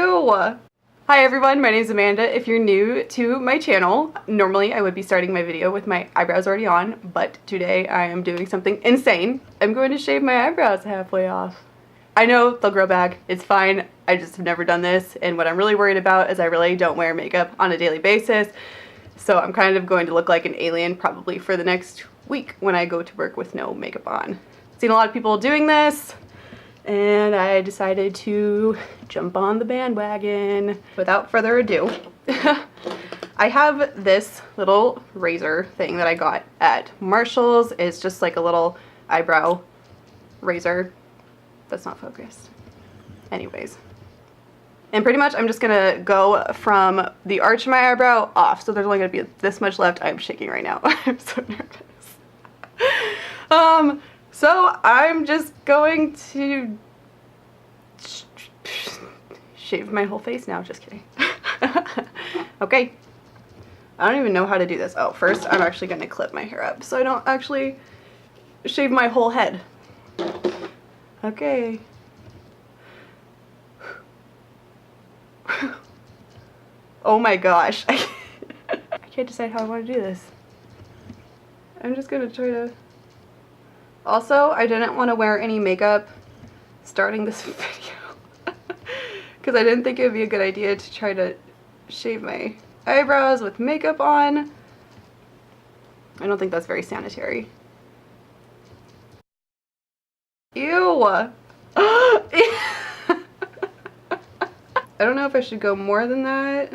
Ew! Hi everyone, my name is Amanda. If you're new to my channel, normally I would be starting my video with my eyebrows already on, but today I am doing something insane. I'm going to shave my eyebrows halfway off. I know they'll grow back, it's fine. I just have never done this, and what I'm really worried about is I really don't wear makeup on a daily basis, so I'm kind of going to look like an alien probably for the next week when I go to work with no makeup on. I've seen a lot of people doing this, and I decided to jump on the bandwagon. Without further ado, I have this little razor thing that I got at Marshall's. It's just like a little eyebrow razor. That's not focused. Anyways. And pretty much I'm just gonna go from the arch of my eyebrow off. So there's only gonna be this much left. I'm shaking right now. I'm so nervous. So I'm just going to shave my whole face now. Just kidding. Okay. I don't even know how to do this. Oh, first I'm actually going to clip my hair up so I don't actually shave my whole head. Okay. Oh my gosh. I can't decide how I want to do this. I'm just going to try to... Also, I didn't want to wear any makeup starting this video because I didn't think it would be a good idea to try to shave my eyebrows with makeup on. I don't think that's very sanitary. Ew! I don't know if I should go more than that.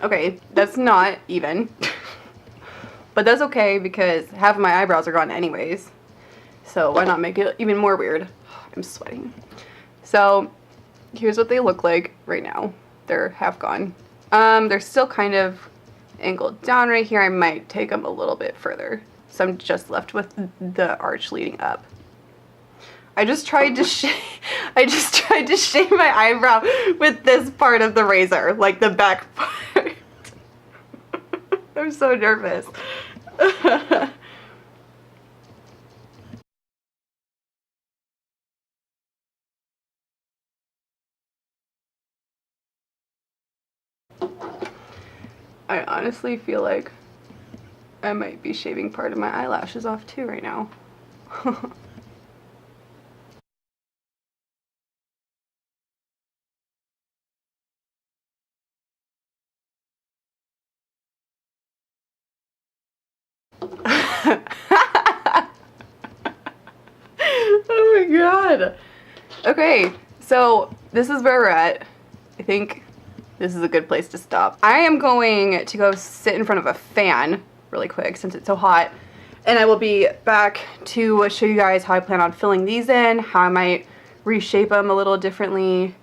Okay, that's not even. But that's okay because half of my eyebrows are gone anyways. So why not make it even more weird? I'm sweating. So here's what they look like right now. They're half gone. They're still kind of angled down right here. I might take them a little bit further. So I'm just left with the arch leading up. I just tried to shave my eyebrow with this part of the razor, like the back part. I'm so nervous. I honestly feel like I might be shaving part of my eyelashes off too right now. Oh my god. Okay, so this is where we're at. I think this is a good place to stop. I am going to go sit in front of a fan really quick since it's so hot, and I will be back to show you guys how I plan on filling these in, how I might reshape them a little differently,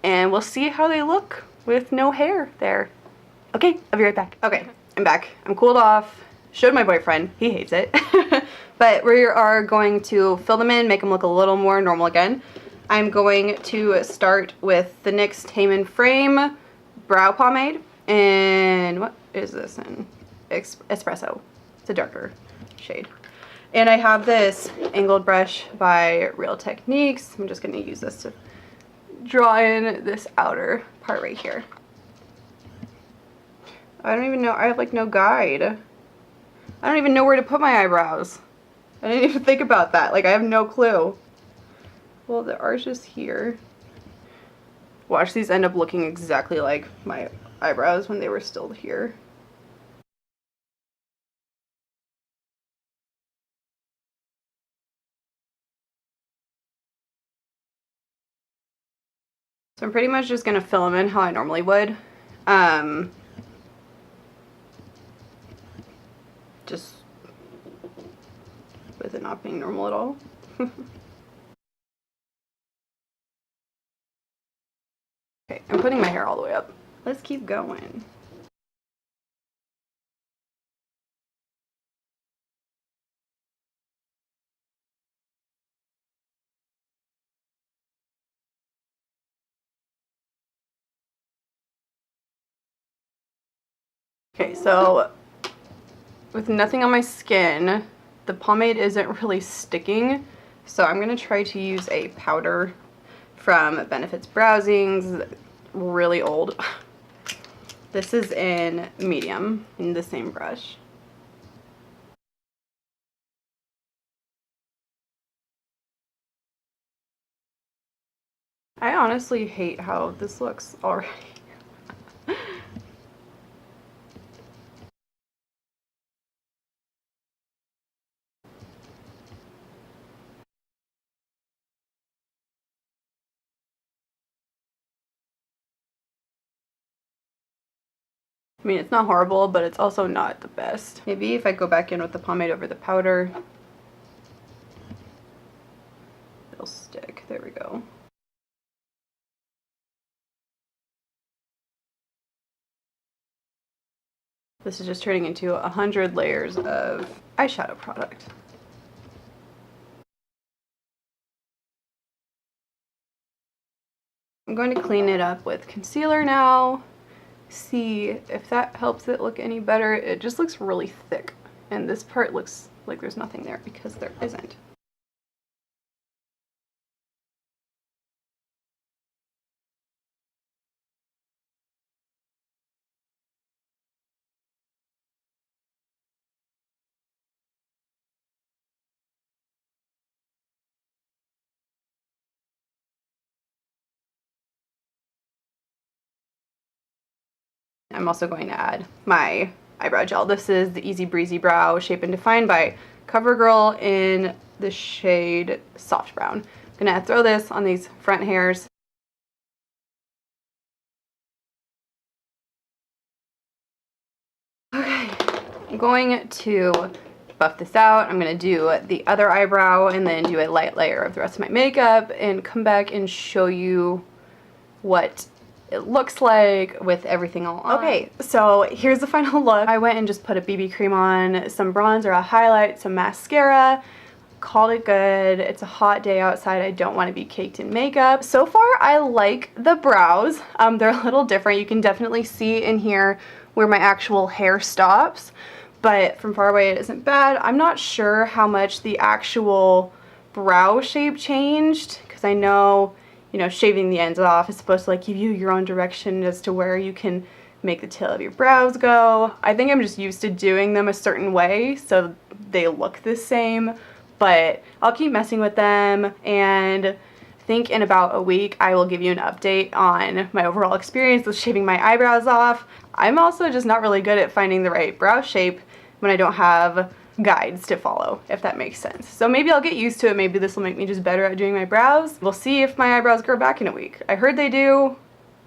and we'll see how they look with no hair there. Okay, I'll be right back. Okay, I'm back. I'm cooled off. Showed my boyfriend. He hates it. But we are going to fill them in, make them look a little more normal again. I'm going to start with the NYX Tame Frame Brow Pomade. And what is this in? Espresso. It's a darker shade. And I have this angled brush by Real Techniques. I'm just going to use this to draw in this outer part right here. I don't even know. I have like no guide. I don't even know where to put my eyebrows. I didn't even think about that. Like, I have no clue. Well, the arch is here. Watch these end up looking exactly like my eyebrows when they were still here. So I'm pretty much just going to fill them in how I normally would. Just with it not being normal at all. Okay, I'm putting my hair all the way up. Let's keep going. Okay, so with nothing on my skin, the pomade isn't really sticking, so I'm gonna try to use a powder from Benefit's Brow Zings, really old. This is in medium, in the same brush. I honestly hate how this looks already. I mean, it's not horrible, but it's also not the best. Maybe if I go back in with the pomade over the powder, it'll stick. There we go. This is just turning into 100 layers of eyeshadow product. I'm going to clean it up with concealer now. See if that helps it look any better. It just looks really thick, and this part looks like there's nothing there because there isn't. I'm also going to add my eyebrow gel. This is the Easy Breezy Brow Shape and Define by Covergirl in the shade Soft Brown. I'm gonna throw this on these front hairs. Okay, I'm going to buff this out. I'm gonna do the other eyebrow and then do a light layer of the rest of my makeup and come back and show you what it looks like with everything all on. Okay, so here's the final look. I went and just put a BB cream on, some bronzer, a highlight, some mascara, called it good. It's a hot day outside. I don't want to be caked in makeup. So far, I like the brows. They're a little different. You can definitely see in here where my actual hair stops, but from far away it isn't bad. I'm not sure how much the actual brow shape changed, because I know, you know, shaving the ends off is supposed to like give you your own direction as to where you can make the tail of your brows go. I think I'm just used to doing them a certain way so they look the same, but I'll keep messing with them, and I think in about a week I will give you an update on my overall experience with shaving my eyebrows off. I'm also just not really good at finding the right brow shape when I don't have guides to follow, if that makes sense. So maybe I'll get used to it. Maybe this will make me just better at doing my brows. We'll see if my eyebrows grow back in a week. I heard they do.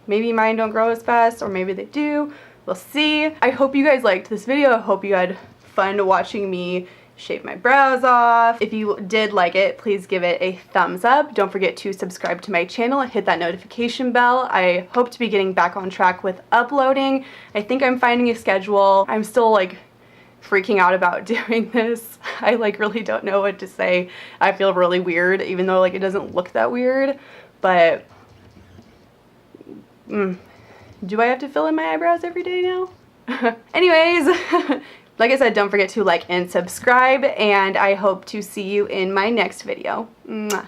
Maybe mine don't grow as fast, or maybe they do. We'll see. I hope you guys liked this video. I hope you had fun watching me shave my brows off. If you did like it, please give it a thumbs up. Don't forget to subscribe to my channel and hit that notification bell. I hope to be getting back on track with uploading. I think I'm finding a schedule. I'm still like freaking out about doing this. I like really don't know what to say. I feel really weird, even though like it doesn't look that weird, but do I have to fill in my eyebrows every day now? Anyways, like I said, don't forget to like and subscribe, and I hope to see you in my next video. Mwah.